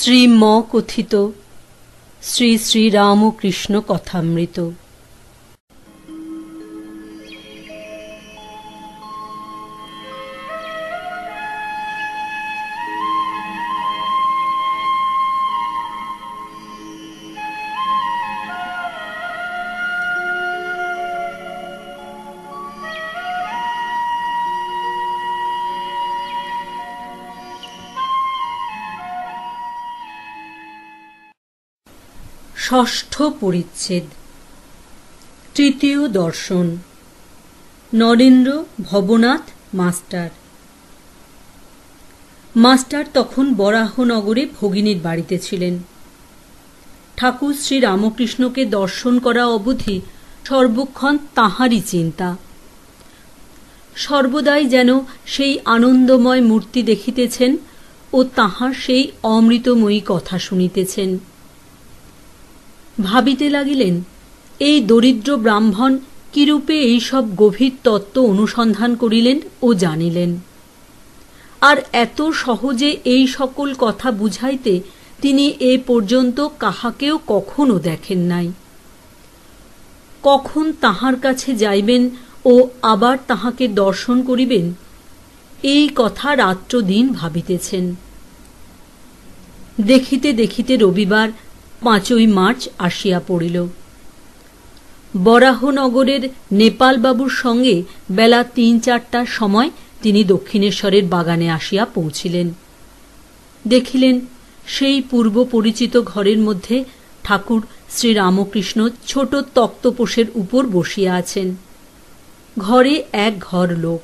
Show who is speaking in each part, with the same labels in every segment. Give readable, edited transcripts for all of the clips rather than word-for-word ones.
Speaker 1: শ্রীম কথিত শ্রী শ্রী রামকৃষ্ণ কথামৃত। ষষ্ঠ পরিচ্ছেদ। তৃতীয় দর্শন। নরেন্দ্র ভবনাথ মাস্টার। মাস্টার তখন বরাহনগরে ভগিনীর বাড়িতে ছিলেন। ঠাকুর শ্রী রামকৃষ্ণকে দর্শন করা অবধি সর্বক্ষণ তাঁহারই চিন্তা। সর্বদাই যেন সেই আনন্দময় মূর্তি দেখিতেছেন ও তাঁহার সেই অমৃতময়ী কথা শুনিতেছেন। ভাবিতে লাগিলেন, এই দরিদ্র ব্রাহ্মণ কিরূপে এইসব গভীর তত্ত্ব অনুসন্ধান করিলেন ও জানিলেন, আর এত সহজে এই সকল কথা বুঝাইতে তিনি এ পর্যন্ত কাহাকেও কখনো দেখেন নাই। কখন তাহার কাছে যাইবেন ও আবার তাহাকে দর্শন করিবেন, এই কথা রাত্র দিন ভাবিতেছেন। দেখিতে দেখিতে রবিবার 5ই মার্চ আসিয়া পড়িল। বরাহনগরের নেপালবাবুর সঙ্গে বেলা 3-4টার সময় তিনি দক্ষিণেশ্বরের বাগানে আসিয়া পৌঁছিলেন। দেখিলেন সেই পূর্ব পরিচিত ঘরের মধ্যে ঠাকুর শ্রী রামকৃষ্ণ ছোট তক্তপোষের উপর বসিয়া আছেন। ঘরে এক ঘর লোক।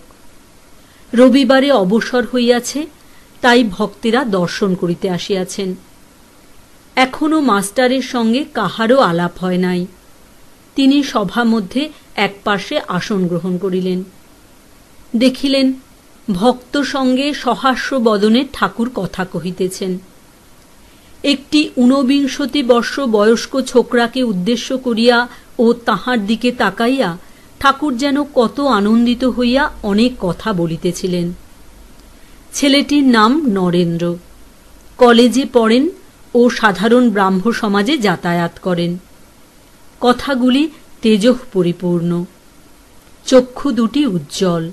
Speaker 1: রবিবারে অবসর হইয়াছে, তাই ভক্তেরা দর্শন করিতে আসিয়াছেন। এখনো মাস্টারের সঙ্গে কাহারও আলাপ হয় নাই। তিনি সভা মধ্যে এক পার্শ্বে আসন গ্রহণ করিলেন। দেখিলেন ভক্ত সঙ্গে সহাস্য বদনে ঠাকুর কথা কহিতেছেন। একটি 49 বর্ষ বয়স্ক ছোকরাকে উদ্দেশ্য করিয়া ও তাহার দিকে তাকাইয়া ঠাকুর যেন কত আনন্দিত হইয়া অনেক কথা বলিতেছিলেন। ছেলেটির নাম নরেন্দ্র। কলেজে পড়েন ও সাধারণ ব্রাহ্ম সমাজে যাতায়াত করেন। কথাগুলি তেজঃ পরিপূর্ণ, চক্ষু দুটি উজ্জ্বল,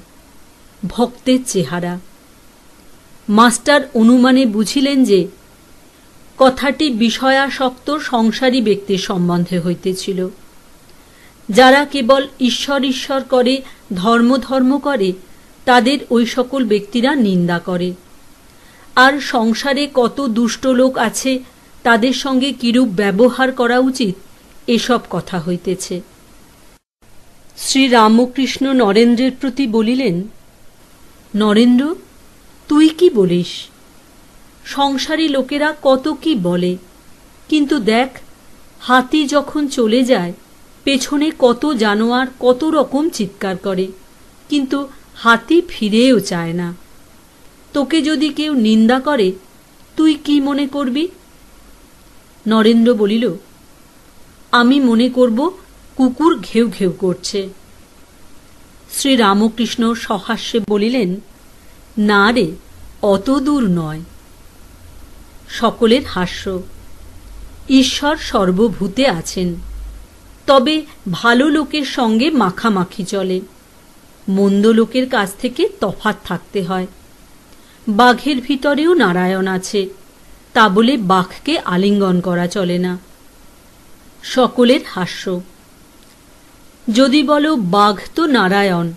Speaker 1: ভক্তের চেহারা। মাস্টার অনুমানে বুঝিলেন যে কথাটি বিষয়াসক্ত সংসারী ব্যক্তির সম্বন্ধে হইতেছিল। যারা কেবল ঈশ্বর ঈশ্বর করে, ধর্ম ধর্ম করে, তাদের ওই সকল ব্যক্তিরা নিন্দা করে। আর সংসারে কত দুষ্ট লোক আছে, তাদের সঙ্গে কিরূপ ব্যবহার করা উচিত, এসব কথা হইতেছে। শ্রী রামকৃষ্ণ নরেন্দ্রের প্রতি বলিলেন, নরেন্দ্র, তুই কি বলিস? সংসারী লোকেরা কত কি বলে, কিন্তু দেখ, হাতি যখন চলে যায়, পেছনে কত জানোয়ার কত রকম চিৎকার করে, কিন্তু হাতি ফিরেও চায় না। তোকে যদি কেউ নিন্দা করে, তুই কি মনে করবি? নরেন্দ্র বলিল, আমি মনে করব কুকুর ঘেউ ঘেউ করছে। শ্রী রামকৃষ্ণ সহাস্যে বলিলেন, না রে, অত দূর নয়। সকলের হাস্য। ঈশ্বর সর্বভূতে আছেন, তবে ভালো লোকের সঙ্গে মাখামাখি চলে, মন্দ লোকের কাছ থেকে তফাৎ থাকতে হয়। বাঘের ভিতরেও নারায়ণ আছে, তা বলে বাঘকে আলিঙ্গন করা চলে না। সকলের হাস্য। যদি বলো বাঘ তো নারায়ণ,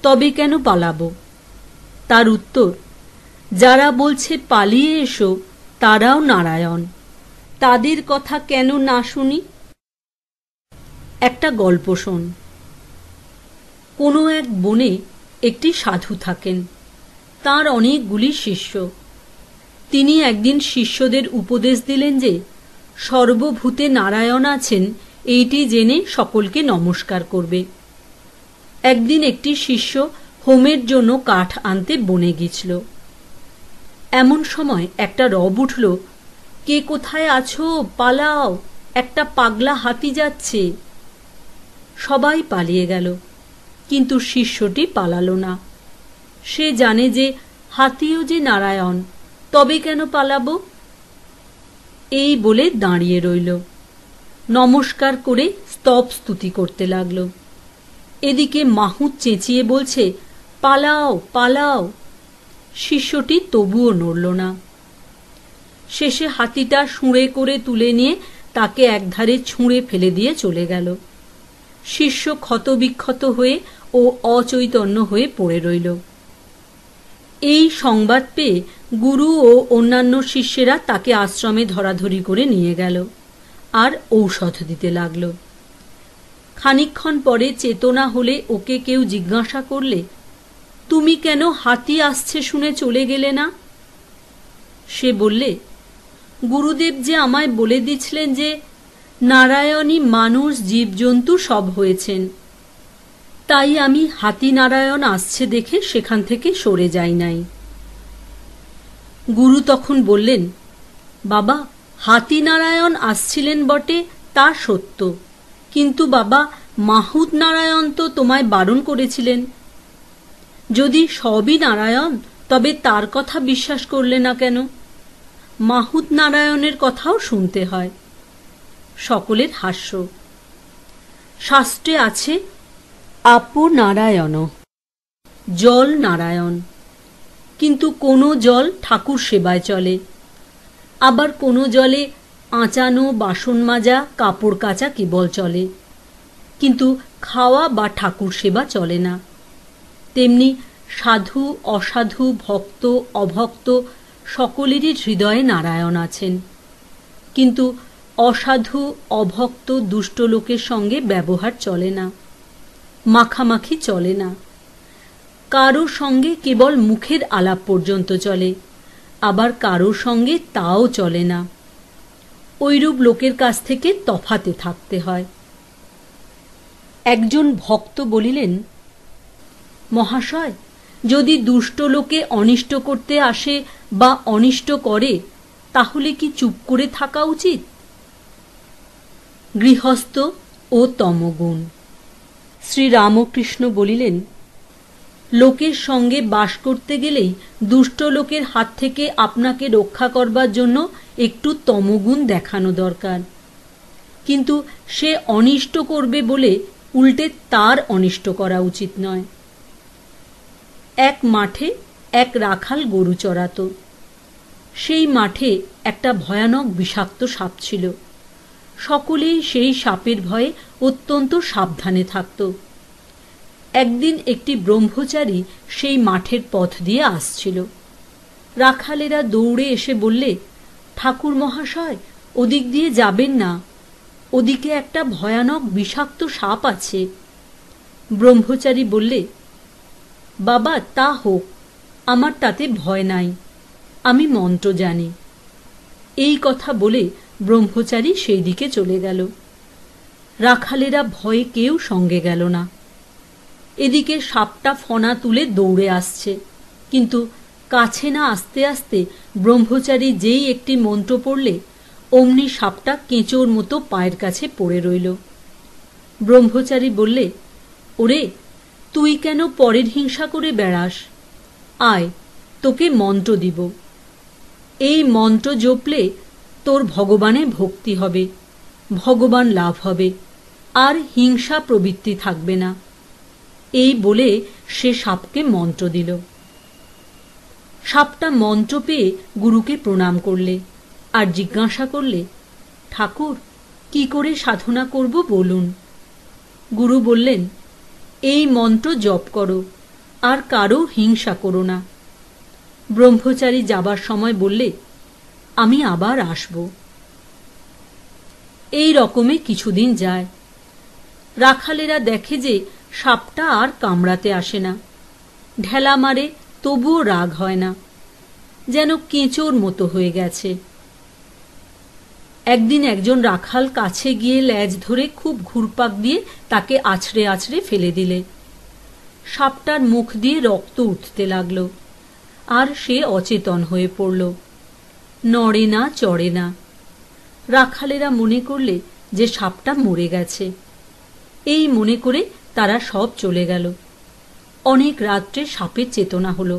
Speaker 1: তবে কেন পালাবো? তার উত্তর, যারা বলছে পালিয়ে এসো, তারাও নারায়ণ, তাদের কথা কেন না শুনি? একটা গল্প শোন। কোনো এক বনে একটি সাধু থাকেন। তাঁর অনেকগুলি শিষ্য। তিনি একদিন শিষ্যদের উপদেশ দিলেন যে সর্বভূতে নারায়ণ আছেন, এইটি জেনে সকলকে নমস্কার করবে। একদিন একটি শিষ্য হোমের জন্য কাঠ আনতে বনে গিয়েছিল। এমন সময় একটা রব উঠল, কে কোথায় আছো, পালাও, একটা পাগলা হাতি যাচ্ছে। সবাই পালিয়ে গেল, কিন্তু শিষ্যটি পালালো না। সে জানে যে হাতিও যে নারায়ণ, তবে কেন পালাবো? এই বলে দাঁড়িয়ে রইল। নমস্কার করে স্তব স্তুতি করতে লাগল। এদিকে মাহুত চেঁচিয়ে বলছে, পালাও পালাও। শিষ্যটি তবুও নড়ল না। শেষে হাতিটা শুঁড়ে করে তুলে নিয়ে তাকে একধারে ছুঁড়ে ফেলে দিয়ে চলে গেল। শিষ্য ক্ষতবিক্ষত হয়ে ও অচৈতন্য হয়ে পড়ে রইল। এই সংবাদ পেয়ে গুরু ও অন্যান্য শিষ্যেরা তাকে আশ্রমে ধরাধরি করে নিয়ে গেল আর ঔষধ দিতে লাগল। খানিকক্ষণ পরে চেতনা হলে ওকে কেউ জিজ্ঞাসা করলে, তুমি কেন হাতি আসছে শুনে চলে গেলে না? সে বললে, গুরুদেব যে আমায় বলে দিচ্ছিলেন যে নারায়ণী মানুষ জীবজন্তু সব হয়েছেন, তাই আমি হাতি নারায়ণ আসছে দেখে সেখান থেকে সরে যাই নাই। গুরু তখন বললেন, বাবা, হাতি নারায়ণ আসছিলেন বটে, তা সত্য, কিন্তু বাবা মাহুত নারায়ণ তো তোমায় বারণ করেছিলেন। যদি সবই নারায়ণ, তবে তার কথা বিশ্বাস করলে না কেন? মাহুত নারায়ণের কথাও শুনতে হয়। সকলের হাস্য। শাস্ত্রে আছে, আপো নারায়ণ, জল নারায়ণ, কিন্তু কোনো জল ঠাকুর সেবায় চলে, আবার কোনো জলে আঁচানো, বাসন মাজা, কাপড় কাচা কেবল চলে, কিন্তু খাওয়া বা ঠাকুর সেবা চলে না। তেমনি সাধু অসাধু, ভক্ত অভক্ত সকলেরই হৃদয়ে নারায়ণ আছেন, কিন্তু অসাধু অভক্ত দুষ্ট লোকের সঙ্গে ব্যবহার চলে না, মাখামাখি চলে না। কারো সঙ্গে কেবল মুখের আলাপ পর্যন্ত চলে, আবার কারো সঙ্গে তাও চলে না। ঐরূপ লোকের কাছ থেকে তফাতে থাকতে হয়। একজন ভক্ত বলিলেন, মহাশয়, যদি দুষ্ট লোকে অনিষ্ট করতে আসে বা অনিষ্ট করে, তাহলে কি চুপ করে থাকা উচিত? গৃহস্থ ও তমগুণ। শ্রীরামকৃষ্ণ বলিলেন, লোকের সঙ্গে বাস করতে গেলেই দুষ্ট লোকের হাত থেকে আপনাকে রক্ষা করবার জন্য একটু তমগুণ দেখানো দরকার, কিন্তু সে অনিষ্ট করবে বলে উল্টে তার অনিষ্ট করা উচিত নয়। এক মাঠে এক রাখাল গরু চড়াত। সেই মাঠে একটা ভয়ানক বিষাক্ত সাপ ছিল। সকলেই সেই সাপের ভয়ে অত্যন্ত সাবধানে থাকত। একদিন একটি ব্রহ্মচারী সেই মাঠের পথ দিয়ে আসছিল। রাখালেরা দৌড়ে এসে বললে, ঠাকুর মহাশয়, ওদিক দিয়ে যাবেন না, ওদিকে একটা ভয়ানক বিষাক্ত সাপ আছে। ব্রহ্মচারী বললে, বাবা, তা হোক, আমার তাতে ভয় নাই, আমি মন্ত্র জানি। এই কথা বলে ব্রহ্মচারী সেই দিকে চলে গেল। রাখালেরা ভয়ে কেউ সঙ্গে গেল না। এদিকে সাপটা ফনা তুলে দৌড়ে আসছে, কিন্তু কাছে না আসতে আসতে ব্রহ্মচারী যেই একটি মন্ত্র পড়লে অমনি সাপটা কেঁচোর মতো পায়ের কাছে পড়ে রইল। ব্রহ্মচারী বললে, ওরে, তুই কেন পরের হিংসা করে বেড়াস? আয়, তোকে মন্ত্র দিব। এই মন্ত্র জপলে তোর ভগবানে ভক্তি হবে, ভগবান লাভ হবে, আর হিংসা প্রবৃত্তি থাকবে না। এই বলে সে সাপকে মন্ত্র দিল। সাপটা মন্ত্র পেয়ে গুরুকে প্রণাম করলে আর জিজ্ঞাসা করলে, ঠাকুর, কি করে সাধনা করব বলুন। গুরু বললেন, এই মন্ত্র জপ করো আর কারো হিংসা করো না। ব্রহ্মচারী যাবার সময় বললে, আমি আবার আসব। এই রকমে কিছুদিন যায়। রাখালেরা দেখে যে সাপটা আর কামড়াতে আসে না, ঢেলা মারে, তবুও রাগ হয় না, যেন কেঁচোর মতো হয়ে গেছে। একদিন একজন রাখাল কাছে গিয়ে লেজ ধরে খুব ঘুরপাক দিয়ে তাকে আছড়ে আছড়ে ফেলে দিলে। সাপটার মুখ দিয়ে রক্ত উঠতে লাগলো আর সে অচেতন হয়ে পড়ল, নড়ে না, চড়ে না। রাখালেরা মনে করলে যে সাপটা মরে গেছে। এই মনে করে তারা সব চলে গেল। অনেক রাত্রে সাপের চেতনা হলো।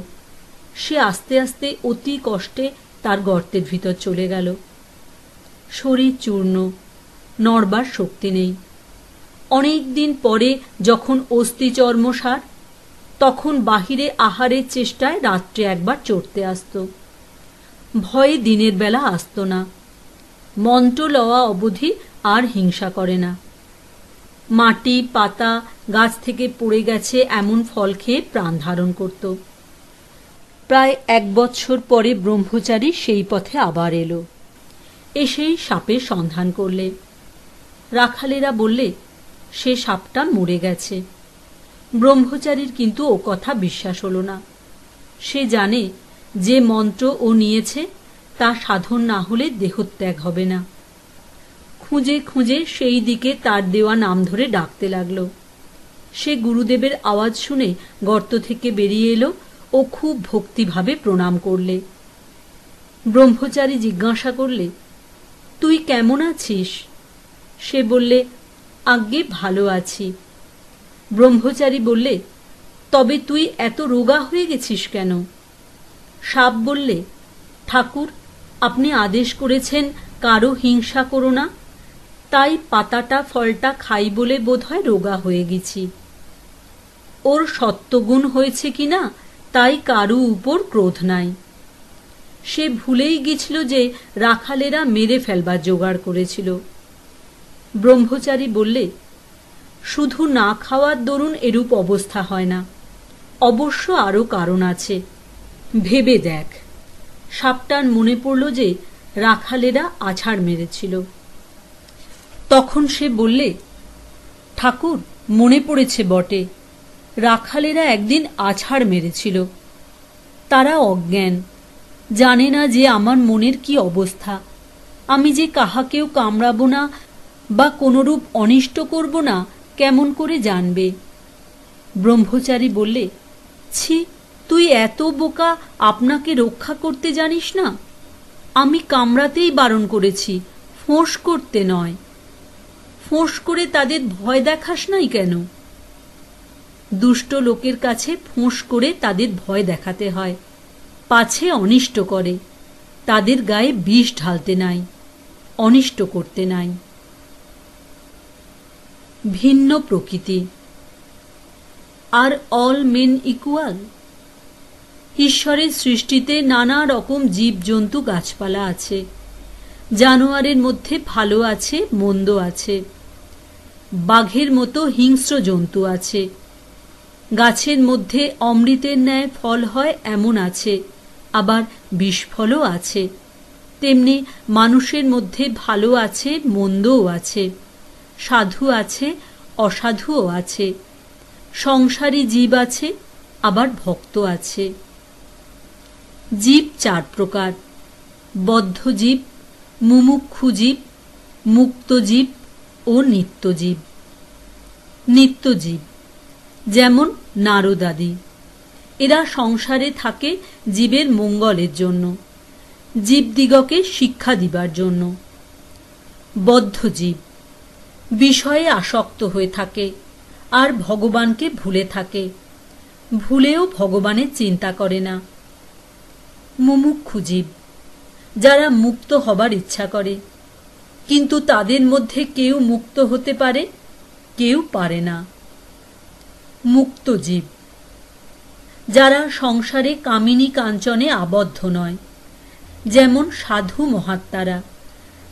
Speaker 1: সে আস্তে আস্তে অতি কষ্টে তার গর্তের ভিতর চলে গেল। শরীর চূর্ণ, নড়বার শক্তি নেই। অনেক দিন পরে যখন অস্থিচর্মসার, তখন বাহিরে আহারের চেষ্টায় রাত্রে একবার চড়তে আসত। ভয়ে দিনের বেলা আসত না। মন্ত্র লওয়া অবধি আর হিংসা করে না। মাটি, পাতা, গাছ থেকে পড়ে গেছে এমন ফল খেয়ে প্রাণ ধারণ করত। প্রায় 1 বৎসর পরে ব্রহ্মচারী সেই পথে আবার এলো। এসেই সাপের সন্ধান করলে। রাখালেরা বললে সে সাপটা মরে গেছে। ব্রহ্মচারীর কিন্তু ও কথা বিশ্বাস হল না। সে জানে যে মন্ত্র ও নিয়েছে তা সাধন না হলে দেহত্যাগ হবে না। খুঁজে খুঁজে সেই দিকে তার দেওয়া নাম ধরে ডাকতে লাগলো। সে গুরুদেবের আওয়াজ শুনে গর্ত থেকে বেরিয়ে এলো ও খুব ভক্তিভাবে প্রণাম করলে। ব্রহ্মচারী জিজ্ঞাসা করলে, তুই কেমন আছিস? সে বললে, আজ্ঞে ভালো আছি। ব্রহ্মচারী বললে, তবে তুই এত রোগা হয়ে গেছিস কেন? সাপ বললে, ঠাকুর, আপনি আদেশ করেছেন কারো হিংসা করো না, তাই পাতাটা ফলটা খাই বলে বোধহয় রোগা হয়ে গেছি। ওর সত্ত্বগুণ হয়েছে কিনা তাই কারো উপর ক্রোধ নাই। সে ভুলেই গেছিল যে রাখালেরা মেরে ফেলবার জোগাড় করেছিল। ব্রহ্মচারী বললে, শুধু না খাওয়ার দরুন এরূপ অবস্থা হয় না, অবশ্য আরো কারণ আছে, ভেবে দেখ। সাপটার মনে পড়ল যে রাখালেরা আছাড় মেরেছিল। তখন সে বললে, ঠাকুর, মনে পড়েছে বটে, রাখালেরা একদিন আছাড় মেরেছিল। তারা অজ্ঞান, জানে না যে আমার মনের কি অবস্থা। আমি যে কাহাকেও কামড়াবো না বা কোনরূপ অনিষ্ট করব না কেমন করে জানবে? ব্রহ্মচারী বললে, ছি, তুই এত বোকা, আপনাকে রক্ষা করতে জানিস না? আমি কামড়াতেই বারণ করেছি, ফোঁস করতে নয়। ফোঁস করে তাদের ভয় দেখাস নাই কেন? দুষ্ট লোকের কাছে ফোঁস করে তাদের ভয় দেখাতে হয়, পাছে অনিষ্ট করে। তাদের গায়ে বিষ ঢালতে নাই, অনিষ্ট করতে নাই। ভিন্ন প্রকৃতি। আর অল মেন ইকুয়াল? ঈশ্বরের সৃষ্টিতে নানা রকম জীবজন্তু গাছপালা আছে। জানোয়ারের মধ্যে ভালো আছে, মন্দ আছে। বাঘের মতো হিংস্র জন্তু আছে। গাছের মধ্যে অমৃতের ন্যায় ফল হয় এমন আছে, আবার বিষফলও আছে। তেমনি মানুষের মধ্যে ভালো আছে, মন্দও আছে। সাধু আছে, অসাধুও আছে। সংসারী জীব আছে, আবার ভক্ত আছে। জীব 4 প্রকার: বদ্ধ জীব, মুমুক্ষু জীব, মুক্ত জীব ও নিত্যজীব। নিত্যজীব যেমন নারদাদি, এরা সংসারে থাকে জীবের মঙ্গলের জন্য, জীবদিগকে শিক্ষা দিবার জন্য। বদ্ধ জীব বিষয়ে আসক্ত হয়ে থাকে আর ভগবানকে ভুলে থাকে, ভুলেও ভগবানের চিন্তা করে না। মুমুক্ষু জীব যারা মুক্ত হবার ইচ্ছা করে, কিন্তু তাদের মধ্যে কেউ মুক্ত হতে পারে, কেউ পারে না। মুক্ত জীব যারা সংসারে কামিনী কাঞ্চনে আবদ্ধ নয়, যেমন সাধু মহাত্মারা,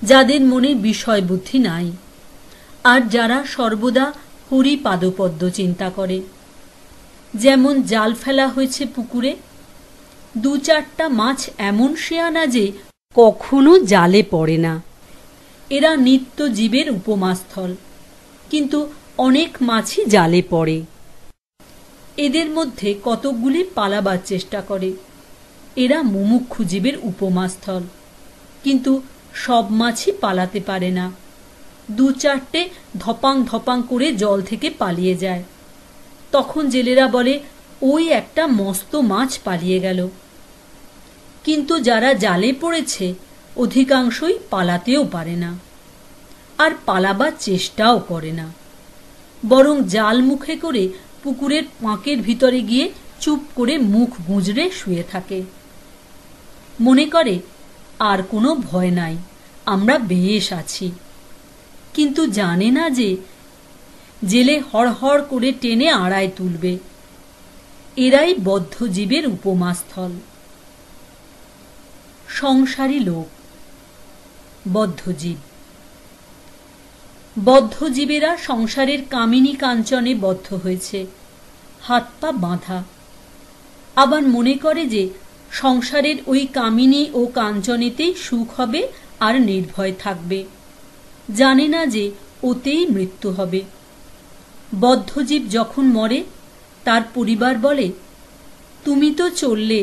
Speaker 1: যাদের মনে বিষয় বুদ্ধি নাই, আর যারা সর্বদা হরি পাদপদ্ম চিন্তা করে। যেমন জাল ফেলা হয়েছে পুকুরে, 2-4টা মাছ এমন শেয়ানা যে কখনো জালে পড়ে না। এরা নিত্য জীবের উপমাস্থল, কিন্তু অনেক মাছই জালে পড়ে। এদের মধ্যে কতকগুলি পালাবার চেষ্টা করে। এরা মুমুক্ষু জীবের উপমাস্থল, কিন্তু সব মাছই পালাতে পারে না। 2-4টে ধপাং ধপাং করে জল থেকে পালিয়ে যায়। তখন জেলেরা বলে, ওই একটা মস্ত মাছ পালিয়ে গেল। কিন্তু যারা জালে পড়েছে অধিকাংশই পালাতেও পারে না, আর পালাবার চেষ্টাও করে না, বরং জাল মুখে করে পুকুরের পাঁকের ভিতরে গিয়ে চুপ করে মুখ গুঁজরে শুয়ে থাকে। মনে করে আর কোনো ভয় নাই, আমরা বেশ আছি, কিন্তু জানে না যে জেলে হড়হড় করে টেনে আড়ায় তুলবে। এরাই বদ্ধজীবের উপমাস্থল। সংসারী লোক, বদ্ধজীব। বদ্ধজীবেরা সংসারের কামিনী কাঞ্চনে বদ্ধ হয়েছে, হাত পা বাঁধা। আবার মনে করে যে সংসারের ওই কামিনী ও কাঞ্চনেতেই সুখ হবে আর নির্ভয় থাকবে। জানে না যে ওতেই মৃত্যু হবে। বদ্ধজীব যখন মরে তার পরিবার বলে, তুমি তো চললে,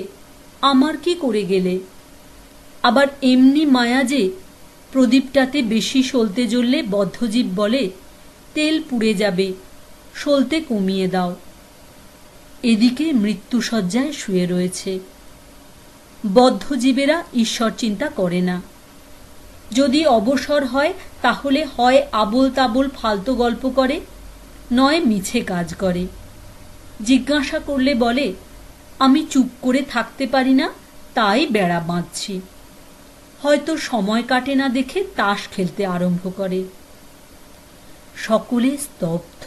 Speaker 1: আমার কি করে গেলে? আবার এমনি মায়া যে প্রদীপটাতে বেশি সলতে জ্বললে বদ্ধজীব বলে, তেল পুড়ে যাবে, সলতে কমিয়ে দাও। এদিকে মৃত্যুশয্যায় শুয়ে রয়েছে। বদ্ধজীবেরা ঈশ্বর চিন্তা করে না। যদি অবসর হয় তাহলে হয় আবোল তাবোল ফালতু গল্প করে, নয় মিছে কাজ করে। জিজ্ঞাসা করলে বলে, আমি চুপ করে থাকতে পারি না, তাই বেড়া বাঁধছি। হয়তো সময় কাটে না দেখে তাস খেলতে আরম্ভ করে। সকলে স্তব্ধ।